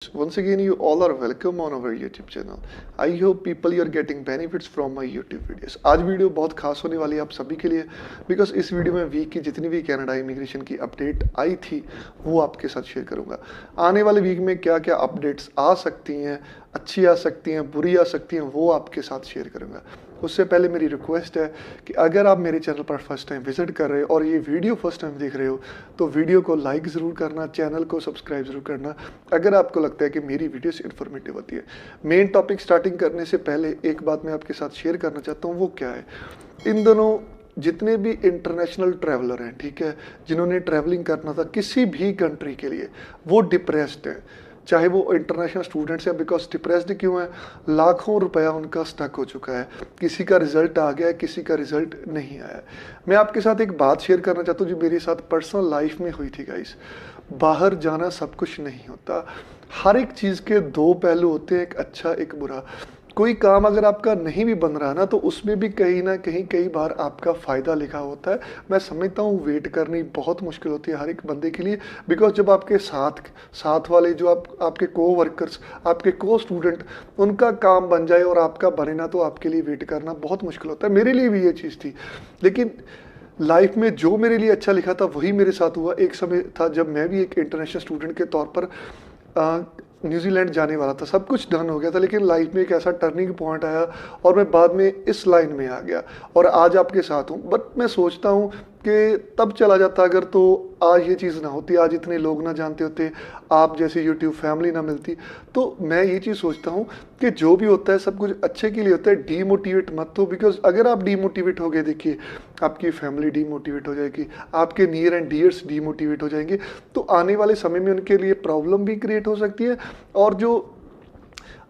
viewers. Once again, you all are welcome on our YouTube channel. I hope people you are getting benefits from my YouTube videos. आज video बहुत खास होने वाली है आप सभी के लिए बिकॉज इस वीडियो में वीक की जितनी भी कनाडा इमिग्रेशन की अपडेट आई थी वो आपके साथ शेयर करूंगा। आने वाले वीक में क्या क्या अपडेट्स आ सकती हैं, अच्छी आ सकती हैं, बुरी आ सकती हैं, वो आपके साथ शेयर करूंगा। उससे पहले मेरी रिक्वेस्ट है कि अगर आप मेरे चैनल पर फर्स्ट टाइम विजिट कर रहे हो और ये वीडियो फर्स्ट टाइम देख रहे हो तो वीडियो को लाइक ज़रूर करना, चैनल को सब्सक्राइब ज़रूर करना अगर आपको लगता है कि मेरी वीडियोस इन्फॉर्मेटिव होती है। मेन टॉपिक स्टार्टिंग करने से पहले एक बात मैं आपके साथ शेयर करना चाहता हूँ, वो क्या है। इन दोनों जितने भी इंटरनेशनल ट्रैवलर हैं, ठीक है, जिन्होंने ट्रैवलिंग करना था किसी भी कंट्री के लिए, वो डिप्रेस्ड हैं, चाहे वो इंटरनेशनल स्टूडेंट्स हैं। बिकॉज डिप्रेस्ड क्यों है? लाखों रुपया उनका स्टक हो चुका है, किसी का रिजल्ट आ गया है, किसी का रिजल्ट नहीं आया। मैं आपके साथ एक बात शेयर करना चाहता हूँ जो मेरे साथ पर्सनल लाइफ में हुई थी गाइस। बाहर जाना सब कुछ नहीं होता, हर एक चीज़ के दो पहलू होते हैं, एक अच्छा एक बुरा। कोई काम अगर आपका नहीं भी बन रहा ना तो उसमें भी कहीं ना कहीं कई बार आपका फ़ायदा लिखा होता है। मैं समझता हूँ वेट करनी बहुत मुश्किल होती है हर एक बंदे के लिए, बिकॉज जब आपके साथ वाले जो आपके को वर्कर्स, आपके को स्टूडेंट, उनका काम बन जाए और आपका बने ना तो आपके लिए वेट करना बहुत मुश्किल होता है। मेरे लिए भी ये चीज़ थी, लेकिन लाइफ में जो मेरे लिए अच्छा लिखा था वही मेरे साथ हुआ। एक समय था जब मैं भी एक इंटरनेशनल स्टूडेंट के तौर पर न्यूजीलैंड जाने वाला था, सब कुछ डन हो गया था, लेकिन लाइफ में एक ऐसा टर्निंग पॉइंट आया और मैं बाद में इस लाइन में आ गया और आज आपके साथ हूँ। बट मैं सोचता हूँ कि तब चला जाता अगर तो आज ये चीज़ ना होती, आज इतने लोग ना जानते होते, आप जैसी यूट्यूब फैमिली ना मिलती। तो मैं ये चीज़ सोचता हूँ कि जो भी होता है सब कुछ अच्छे के लिए होता है। डीमोटिवेट मत हो, बिकॉज अगर आप डीमोटिवेट हो गए, देखिए आपकी फैमिली डीमोटिवेट हो जाएगी, आपके नियर एंड डियर्स डीमोटिवेट हो जाएंगे, तो आने वाले समय में उनके लिए प्रॉब्लम भी क्रिएट हो सकती है। और जो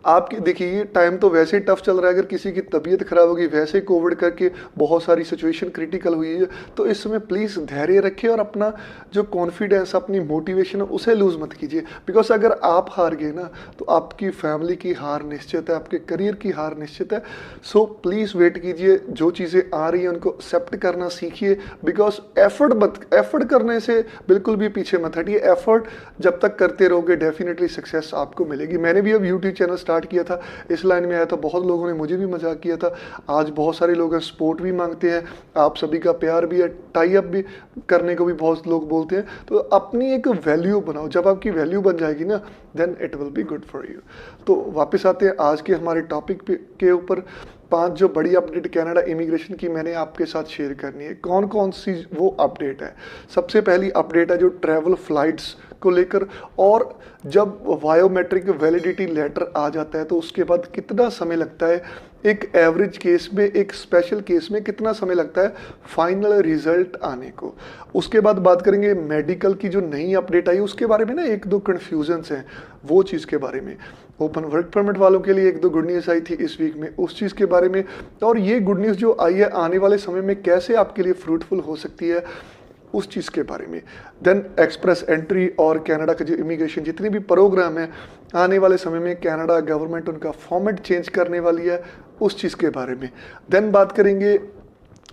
आपके देखिए ये टाइम तो वैसे ही टफ चल रहा है, अगर किसी की तबीयत खराब होगी, वैसे कोविड करके बहुत सारी सिचुएशन क्रिटिकल हुई है, तो इस समय प्लीज़ धैर्य रखिए और अपना जो कॉन्फिडेंस, अपनी मोटिवेशन है उसे लूज़ मत कीजिए। बिकॉज अगर आप हार गए ना तो आपकी फैमिली की हार निश्चित है, आपके करियर की हार निश्चित है। सो प्लीज़ वेट कीजिए, जो चीज़ें आ रही हैं उनको एक्सेप्ट करना सीखिए। बिकॉज एफर्ट करने से बिल्कुल भी पीछे मत हटिए। एफर्ट जब तक करते रहोगे डेफिनेटली सक्सेस आपको मिलेगी। मैंने भी अब यूट्यूब चैनल स्टार्ट किया था, इस लाइन में आया था, बहुत लोगों ने मुझे भी मजाक किया था, आज बहुत सारे लोग हैं सपोर्ट भी मांगते हैं, आप सभी का प्यार भी है, टाई अप भी करने को भी बहुत लोग बोलते हैं। तो अपनी एक वैल्यू बनाओ, जब आपकी वैल्यू बन जाएगी ना then it will be good for you. तो वापस आते हैं आज के हमारे टॉपिक के ऊपर। 5 जो बड़ी अपडेट कनाडा इमिग्रेशन की मैंने आपके साथ शेयर करनी है। कौन कौन सी वो अपडेट है? सबसे पहली अपडेट है जो ट्रैवल फ्लाइट्स को लेकर, और जब बायोमेट्रिक वैलिडिटी लेटर आ जाता है तो उसके बाद कितना समय लगता है, एक एवरेज केस में, एक स्पेशल केस में कितना समय लगता है फाइनल रिजल्ट आने को। उसके बाद बात करेंगे मेडिकल की जो नई अपडेट आई उसके बारे में ना, एक दो कन्फ्यूजन्स हैं वो चीज़ के बारे में। ओपन वर्क परमिट वालों के लिए एक दो गुड न्यूज़ आई थी इस वीक में, उस चीज़ के बारे में। और ये गुड न्यूज़ जो आई है आने वाले समय में कैसे आपके लिए फ्रूटफुल हो सकती है उस चीज़ के बारे में। देन एक्सप्रेस एंट्री और कनाडा का जो इमिग्रेशन जितने भी प्रोग्राम है आने वाले समय में कनाडा गवर्नमेंट उनका फॉर्मेट चेंज करने वाली है, उस चीज़ के बारे में। देन बात करेंगे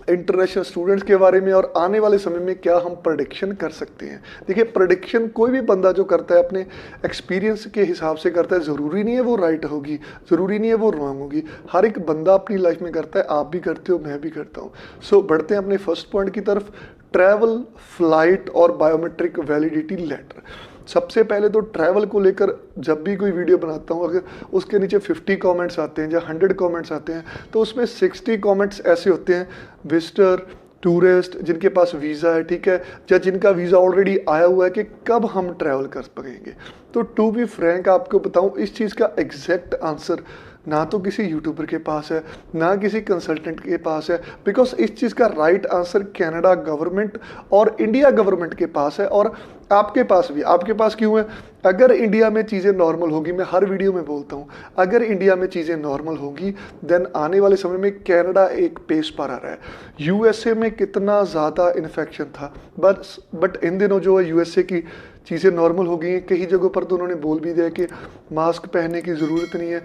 इंटरनेशनल स्टूडेंट्स के बारे में और आने वाले समय में क्या हम प्रेडिक्शन कर सकते हैं। देखिए प्रेडिक्शन कोई भी बंदा जो करता है अपने एक्सपीरियंस के हिसाब से करता है, ज़रूरी नहीं है वो राइट होगी, ज़रूरी नहीं है वो रॉन्ग होगी, हर एक बंदा अपनी लाइफ में करता है, आप भी करते हो, मैं भी करता हूँ। सो बढ़ते हैं अपने फर्स्ट पॉइंट की तरफ, ट्रैवल फ्लाइट और बायोमेट्रिक वैलिडिटी लेटर। सबसे पहले तो ट्रैवल को लेकर जब भी कोई वीडियो बनाता हूँ, अगर उसके नीचे 50 कमेंट्स आते हैं या 100 कमेंट्स आते हैं तो उसमें 60 कमेंट्स ऐसे होते हैं विजिटर, टूरिस्ट, जिनके पास वीज़ा है, ठीक है, या जिनका वीज़ा ऑलरेडी आया हुआ है कि कब हम ट्रैवल कर पाएंगे। तो टू बी फ्रैंक आपको बताऊँ, इस चीज़ का एग्जैक्ट आंसर ना तो किसी यूट्यूबर के पास है ना किसी कंसल्टेंट के पास है। बिकॉज इस चीज़ का राइट आंसर कनाडा गवर्नमेंट और इंडिया गवर्नमेंट के पास है, और आपके पास भी। आपके पास क्यों है? अगर इंडिया में चीज़ें नॉर्मल होगी, मैं हर वीडियो में बोलता हूँ, अगर इंडिया में चीज़ें नॉर्मल होगी देन आने वाले समय में कनाडा एक पेस पर आ रहा है। यूएसए में कितना ज़्यादा इन्फेक्शन था, बट इन दिनों जो है यूएसए की चीज़ें नॉर्मल हो गई हैं। कई जगहों पर तो उन्होंने बोल भी दिया कि मास्क पहनने की ज़रूरत नहीं है।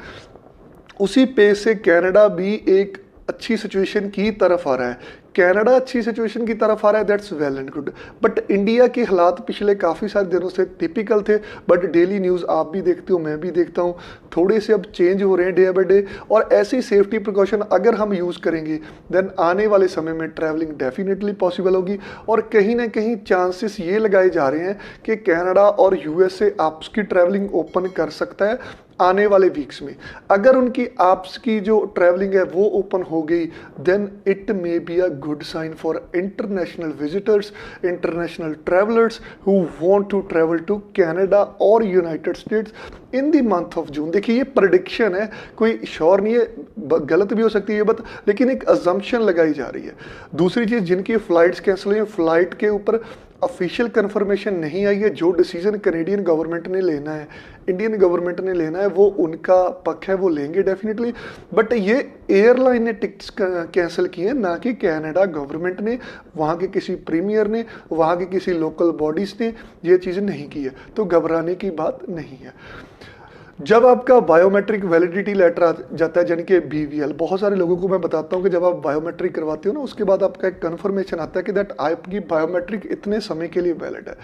उसी पेस से कनाडा भी एक अच्छी सिचुएशन की तरफ आ रहा है। कनाडा अच्छी सिचुएशन की तरफ आ रहा है, that's well and good. But India के हालात पिछले काफ़ी सारे दिनों से टिपिकल थे, बट डेली न्यूज़ आप भी देखते हो, मैं भी देखता हूँ, थोड़े से अब चेंज हो रहे हैं डे बाय डे। और ऐसी सेफ्टी प्रिकॉशन अगर हम यूज़ करेंगे देन आने वाले समय में ट्रैवलिंग डेफिनेटली पॉसिबल होगी। और कहीं ना कहीं चांसेस ये लगाए जा रहे हैं कि कनाडा और यूएसए आपस की ट्रैवलिंग ओपन कर सकता है आने वाले वीक्स में। अगर उनकी आपस की जो ट्रैवलिंग है वो ओपन हो गई then it may be a good sign for international visitors, international travellers who want to travel to Canada और United States in the month of June. देखिए ये प्रेडिक्शन है, कोई श्योर नहीं है, गलत भी हो सकती है बात, लेकिन एक अजम्पशन लगाई जा रही है। दूसरी चीज़, जिनकी फ़्लाइट्स कैंसिल हुई, फ्लाइट के ऊपर ऑफिशियल कंफर्मेशन नहीं आई है। जो डिसीजन कनेडियन गवर्नमेंट ने लेना है, इंडियन गवर्नमेंट ने लेना है, वो उनका पक्ष है, वो लेंगे डेफिनेटली। बट ये एयरलाइन ने टिकट्स कैंसिल किए हैं, ना कि कनाडा गवर्नमेंट ने, वहाँ के किसी प्रीमियर ने, वहाँ के किसी लोकल बॉडीज़ ने ये चीज़ें नहीं की है। तो घबराने की बात नहीं है। जब आपका बायोमेट्रिक वैलिडिटी लेटर आ जाता है, यानी कि BVL, बहुत सारे लोगों को मैं बताता हूँ कि जब आप बायोमेट्रिक करवाते हो ना, उसके बाद आपका एक कन्फर्मेशन आता है कि दैट आपकी बायोमेट्रिक इतने समय के लिए वैलिड है।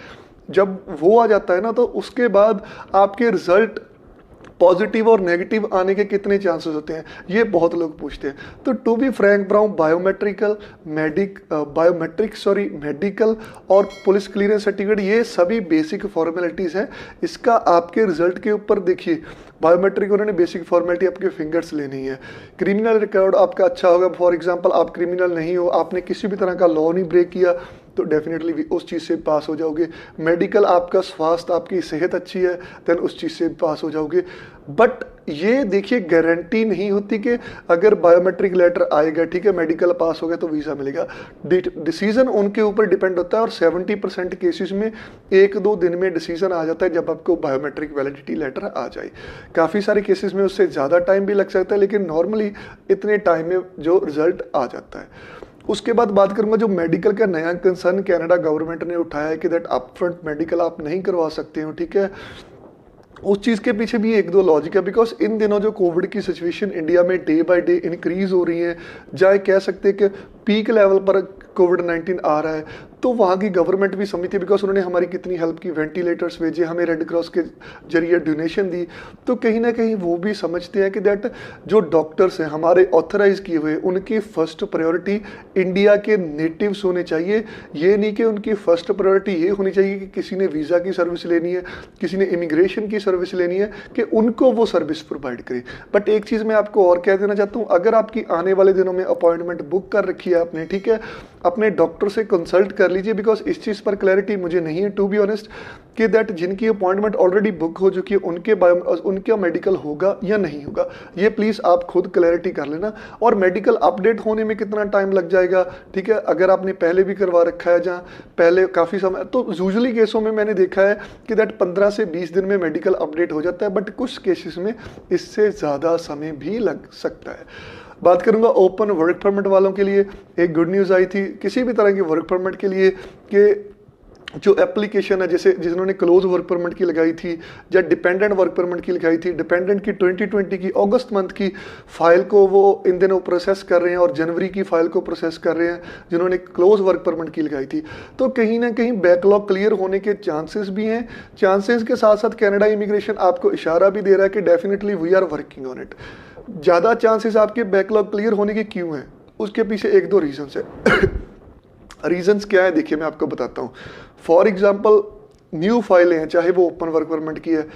जब वो आ जाता है ना, तो उसके बाद आपके रिजल्ट पॉजिटिव और नेगेटिव आने के कितने चांसेस होते हैं, ये बहुत लोग पूछते हैं। तो to be frank Brown, medical और पुलिस क्लियरेंस सर्टिफिकेट, ये सभी बेसिक फॉर्मेलिटीज़ हैं। इसका आपके रिजल्ट के ऊपर देखिए, बायोमेट्रिक उन्होंने बेसिक फॉर्मेलिटी आपके फिंगर्स लेनी है। क्रिमिनल रिकॉर्ड आपका अच्छा होगा, फॉर एग्जांपल आप क्रिमिनल नहीं हो, आपने किसी भी तरह का लॉ नहीं ब्रेक किया, तो डेफिनेटली उस चीज़ से पास हो जाओगे। मेडिकल, आपका स्वास्थ्य, आपकी सेहत अच्छी है, देन उस चीज़ से पास हो जाओगे। बट ये देखिए गारंटी नहीं होती कि अगर बायोमेट्रिक लेटर आएगा, ठीक है, मेडिकल पास हो गया तो वीज़ा मिलेगा। डिसीजन उनके ऊपर डिपेंड होता है, और 70% केसेस में 1-2 दिन में डिसीजन आ जाता है जब आपको बायोमेट्रिक वैलिडिटी लेटर आ जाए। काफ़ी सारे केसेस में उससे ज़्यादा टाइम भी लग सकता है, लेकिन नॉर्मली इतने टाइम में जो रिजल्ट आ जाता है। उसके बाद बात करूंगा जो मेडिकल का नया कंसर्न कनाडा गवर्नमेंट ने उठाया है कि दैट अपफ्रंट मेडिकल आप नहीं करवा सकते हो, ठीक है। उस चीज़ के पीछे भी 1-2 लॉजिक है, बिकॉज इन दिनों जो कोविड की सिचुएशन इंडिया में डे बाय डे इंक्रीज हो रही है, चाहे कह सकते हैं कि पीक लेवल पर कोविड-19 आ रहा है, तो वहाँ की गवर्नमेंट भी समझती है, बिकॉज उन्होंने हमारी कितनी हेल्प की, वेंटिलेटर्स भेजे, हमें रेड क्रॉस के जरिए डोनेशन दी। तो कहीं ना कहीं वो भी समझते हैं कि दैट जो डॉक्टर्स हैं हमारे ऑथराइज किए हुए, उनकी फर्स्ट प्रायोरिटी इंडिया के नेटिव्स होने चाहिए। ये नहीं कि उनकी फर्स्ट प्रायोरिटी ये होनी चाहिए कि किसी ने वीज़ा की सर्विस लेनी है, किसी ने इमिग्रेशन की सर्विस लेनी है, कि उनको वो सर्विस प्रोवाइड करें। बट एक चीज़ मैं आपको और कह देना चाहता हूँ, अगर आपकी आने वाले दिनों में अपॉइंटमेंट बुक कर रखी है आपने, ठीक है, अपने डॉक्टर से कंसल्ट कर लीजिए, बिकॉज इस चीज़ पर क्लैरिटी मुझे नहीं है टू बी ऑनेस्ट, कि दैट जिनकी अपॉइंटमेंट ऑलरेडी बुक हो चुकी है उनका मेडिकल होगा या नहीं होगा, ये प्लीज़ आप खुद क्लैरिटी कर लेना। और मेडिकल अपडेट होने में कितना टाइम लग जाएगा, ठीक है, अगर आपने पहले भी करवा रखा है जहाँ पहले काफ़ी समय, तो यूजुअली केसों में मैंने देखा है कि दैट 15 से 20 दिन में मेडिकल अपडेट हो जाता है, बट कुछ केसेस में इससे ज़्यादा समय भी लग सकता है। बात करूंगा ओपन वर्क परमिट वालों के लिए, एक गुड न्यूज़ आई थी किसी भी तरह के वर्क परमिट के लिए, कि जो एप्लीकेशन है, जैसे जिन्होंने क्लोज वर्क परमिट की लगाई थी या डिपेंडेंट वर्क परमिट की लगाई थी, डिपेंडेंट की 2020 की अगस्त मंथ की फाइल को वो इन दिनों प्रोसेस कर रहे हैं, और जनवरी की फाइल को प्रोसेस कर रहे हैं जिन्होंने क्लोज वर्क परमिट की लगाई थी। तो कहीं ना कहीं बैकलॉग क्लियर होने के चांसेस भी हैं। चांसेस के साथ साथ कनाडा इमिग्रेशन आपको इशारा भी दे रहा है कि definitely we are working on it. ज़्यादा चांसेस आपके बैकलॉग क्लियर होने के क्यों हैं, उसके पीछे 1-2 रीजंस है। रीजंस क्या है, देखिए मैं आपको बताता हूँ। फॉर एग्जांपल न्यू फाइलें हैं, चाहे वो ओपन वर्क परमिट की है,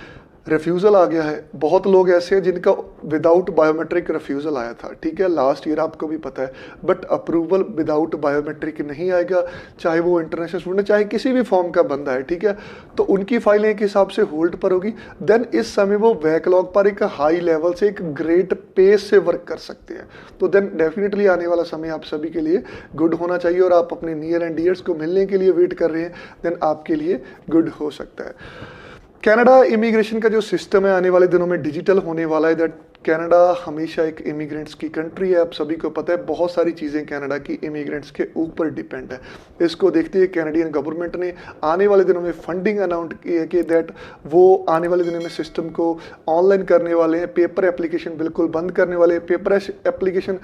रिफ्यूज़ल आ गया है। बहुत लोग ऐसे हैं जिनका विदाउट बायोमेट्रिक रिफ्यूज़ल आया था, ठीक है, लास्ट ईयर, आपको भी पता है, बट अप्रूवल विदाउट बायोमेट्रिक नहीं आएगा, चाहे वो इंटरनेशनल स्टूडेंट, चाहे किसी भी फॉर्म का बंदा है, ठीक है। तो उनकी फाइलें एक हिसाब से होल्ड पर होगी। देन इस समय वो बैकलॉग पर एक हाई लेवल से, एक ग्रेट पेस से वर्क कर सकते हैं। तो देन डेफिनेटली आने वाला समय आप सभी के लिए गुड होना चाहिए, और आप अपने नियर एंड डियर्स को मिलने के लिए वेट कर रहे हैं, देन आपके लिए गुड हो सकता है। कनाडा इमिग्रेशन का जो सिस्टम है आने वाले दिनों में डिजिटल होने वाला है। दैट कनाडा हमेशा एक इमिग्रेंट्स की कंट्री है, आप सभी को पता है, बहुत सारी चीज़ें कनाडा की इमिग्रेंट्स के ऊपर डिपेंड है। इसको देखते हुए कैनेडियन गवर्नमेंट ने आने वाले दिनों में फंडिंग अनाउंस की है कि दैट वो आने वाले दिनों में सिस्टम को ऑनलाइन करने वाले हैं, पेपर एप्लीकेशन बिल्कुल बंद करने वाले हैं। पेपर एप्लीकेशन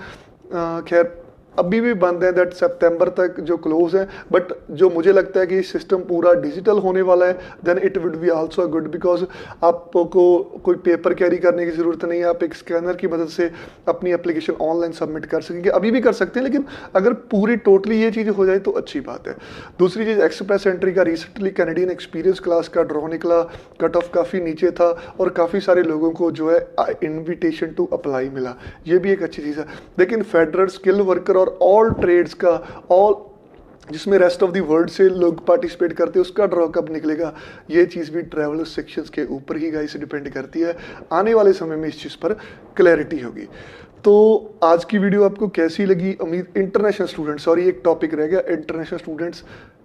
खैर अभी भी बंद हैं, दैट सितंबर तक जो क्लोज है। बट जो मुझे लगता है कि सिस्टम पूरा डिजिटल होने वाला है, then it would be also good, because आपको कोई पेपर कैरी करने की ज़रूरत नहीं है। आप एक स्कैनर की मदद से अपनी एप्लीकेशन ऑनलाइन सबमिट कर सकेंगे, अभी भी कर सकते हैं, लेकिन अगर पूरी टोटली ये चीज़ हो जाए तो अच्छी बात है। दूसरी चीज़, एक्सप्रेस एंट्री का रिसेंटली कैनेडियन एक्सपीरियंस क्लास का ड्रॉ निकला, कट ऑफ काफ़ी नीचे था और काफ़ी सारे लोगों को जो है इनविटेशन टू अप्लाई मिला, ये भी एक अच्छी चीज़ है। लेकिन फेडरल, स्किल वर्कर और ऑल ट्रेड्स का, ऑल जिसमें रेस्ट ऑफ द वर्ल्ड से लोग पार्टिसिपेट करते हैं, उसका ड्रॉ कब निकलेगा, ये चीज़ भी ट्रैवल सेक्शंस के ऊपर ही गाइस डिपेंड करती है। आने वाले समय में इस चीज़ पर क्लैरिटी होगी। तो आज की वीडियो आपको कैसी लगी? उम्मीद इंटरनेशनल स्टूडेंट्स, सॉरी एक टॉपिक रह गया, इंटरनेशनल स्टूडेंट्स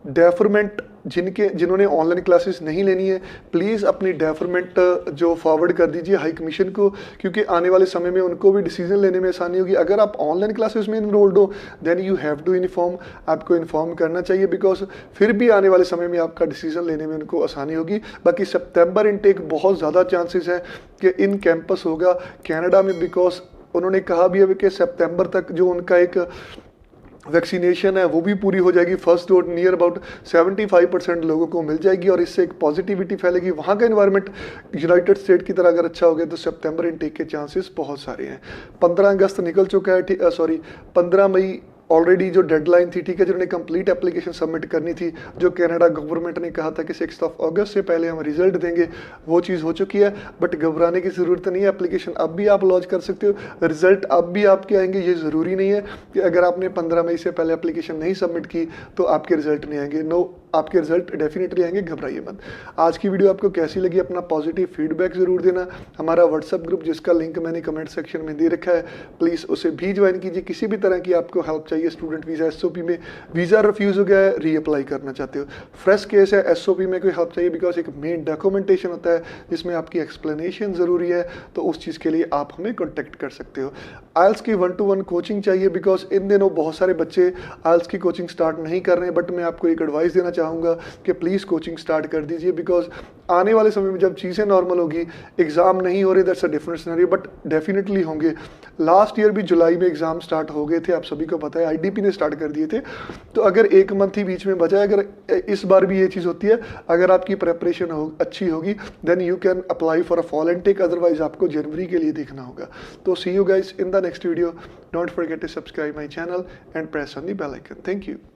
डेफरमेंट जिन्होंने ऑनलाइन क्लासेस नहीं लेनी है, प्लीज़ अपनी डेफरमेंट जो फॉरवर्ड कर दीजिए हाई कमीशन को, क्योंकि आने वाले समय में उनको भी डिसीजन लेने में आसानी होगी। अगर आप ऑनलाइन क्लासेस में इनरोल्ड हो, then you have to inform, आपको इन्फॉर्म करना चाहिए, बिकॉज फिर भी आने वाले समय में आपका डिसीजन लेने में उनको आसानी होगी। बाकी सितंबर इनटेक बहुत ज़्यादा चांसेस है कि इन कैंपस होगा कनाडा में, बिकॉज उन्होंने कहा भी है कि सितंबर तक जो उनका एक वैक्सीनेशन है वो भी पूरी हो जाएगी। फर्स्ट डोज नियर अबाउट 75% लोगों को मिल जाएगी और इससे एक पॉजिटिविटी फैलेगी। वहाँ का इन्वायरमेंट यूनाइटेड स्टेट की तरह अगर अच्छा हो गया तो सितंबर इनटेक के चांसेस बहुत सारे हैं। 15 अगस्त निकल चुका है, सॉरी 15 मई ऑलरेडी जो डेडलाइन थी, ठीक है, जिन्होंने कंप्लीट एप्लीकेशन सबमिट करनी थी, जो कनाडा गवर्नमेंट ने कहा था कि 6 अगस्त से पहले हम रिजल्ट देंगे, वो चीज़ हो चुकी है। बट घबराने की ज़रूरत नहीं है, एप्लीकेशन अब भी आप लॉन्च कर सकते हो, रिजल्ट अब भी आपके आएंगे। ये ज़रूरी नहीं है कि अगर आपने 15 मई से पहले एप्लीकेशन नहीं सबमिट की तो आपके रिजल्ट नहीं आएंगे। नो, आपके रिजल्ट डेफिनेटली आएंगे, घबराइए मत। आज की वीडियो आपको कैसी लगी? अपना पॉजिटिव फीडबैक ज़रूर देना। हमारा व्हाट्सएप ग्रुप जिसका लिंक मैंने कमेंट सेक्शन में दे रखा है, प्लीज़ उसे भी ज्वाइन कीजिए। किसी भी तरह की आपको हेल्प चाहिए, स्टूडेंट वीज़ा एसओपी में वीज़ा रिफ्यूज़ हो गया है, रीअप्लाई करना चाहते हो, फ्रेश केस है, एसओपी में कोई हेल्प चाहिए, बिकॉज एक मेन डॉक्यूमेंटेशन होता है जिसमें आपकी एक्सप्लेनेशन ज़रूरी है, तो उस चीज़ के लिए आप हमें कॉन्टेक्ट कर सकते हो। आइल्स की 1-to-1 कोचिंग चाहिए, बिकॉज इन दिनों बहुत सारे बच्चे आइल्स की कोचिंग स्टार्ट नहीं कर रहे हैं, बट मैं आपको एक एडवाइस देना चाहूँगा कि प्लीज़ कोचिंग स्टार्ट कर दीजिए, बिकॉज आने वाले समय में जब चीज़ें नॉर्मल होगी, एग्ज़ाम नहीं हो रहे, that's a different scenario, but definitely होंगे। लास्ट ईयर भी जुलाई में एग्ज़ाम स्टार्ट हो गए थे, आप सभी को पता है, आईडीपी ने स्टार्ट कर दिए थे। तो अगर एक मंथ ही बीच में बचा है, अगर इस बार भी ये चीज़ होती है, अगर आपकी प्रेपरेशन अच्छी होगी, then you can apply for a fall intake, otherwise आपको जनवरी के लिए देखना होगा। तो see you guys in the next video. Don't forget to subscribe my channel and press on the bell icon. Thank you.